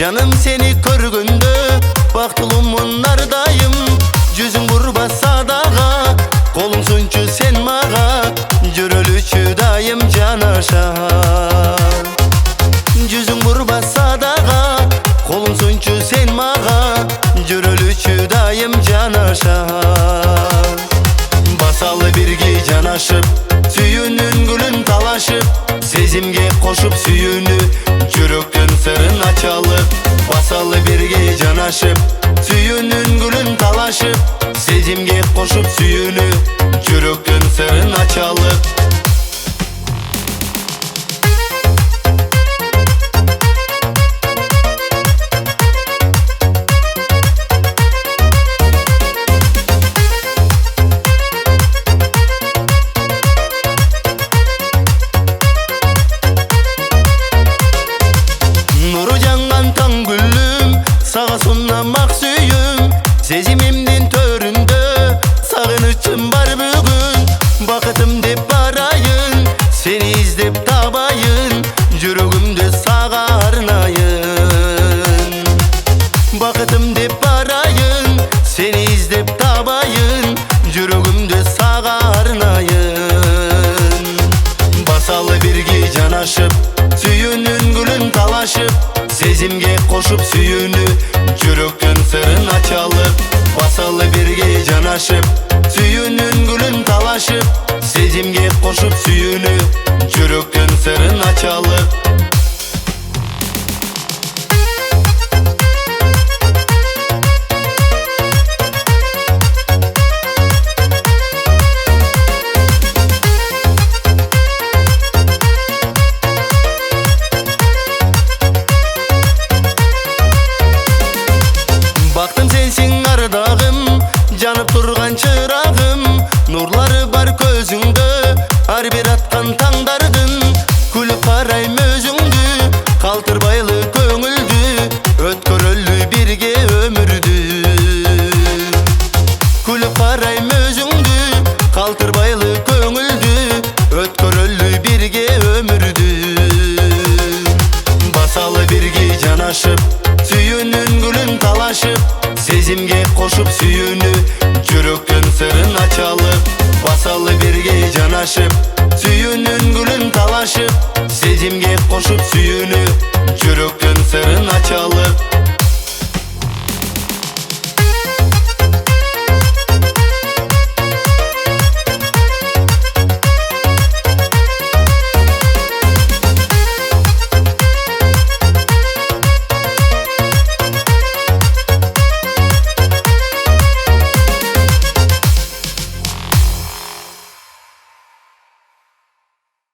Canım seni көргөндө бактылуумун ардайым. Жүзүң бурбаса дагы колуң сунчу сен мага, жүрөлүчү дайым жанашар. Жүзүң бурбаса дагы колуң сунчу сен мага, жүрөлүчү дайым жанашар. Басалы бирге жанашып, сүйүүнүн гүлүн талашып, сезимге кошуп сүйүүнү, жүрөктүн сырын ачалып. Басалы бирге жанашып, сүйүүнүн гүлүн талашып, сезимге кошуп сүйүүнү, жүрөктүн сырын ачалып. Сага сунамак сүйүм, сезимимдин төрүндө сагынычым бар бүгүн. Бакытым деп барайын, сени издеп табайын, жүрөгүмдү сага арнайын. Бакытым деп барайын, сени издеп табайын, жүрөгүмдү сага арнайын. Басалы бирге жанашып, сүйүүнүн гүлүн талашып, сезимге кошуп сүйүүнү, жүрөктүн сырын ачалып. Басалы бирге жанашып, сүйүүнүн гүлүн талашып, сезимге кошуп сүйүүнү, жүрөктүн сырын ачалып. Бактым сенсиң ардагым, жанып турган чырагым, нурлары бар көзүңдө, ар бир аткан таңдардын. Күлүп карайм өзүңдү, калтырбайлы көңүлдү, өткөрөлү бирге өмүрдү. Күлүп карайм өзүңдү, калтырбайлы көңүлдү, өткөрөлү бирге өмүрдү. Басалы бирге жанашып, сүйүүнүн гүлүн талашып, сезимге кошуп сүйүүнү, жүрөктүн сырын ачалып. Басалы бирге жанашып, сүйүүнүн гүлүн талашып, сезимге кошуп сүйүүнү, жүрөктүн сырын ачалып.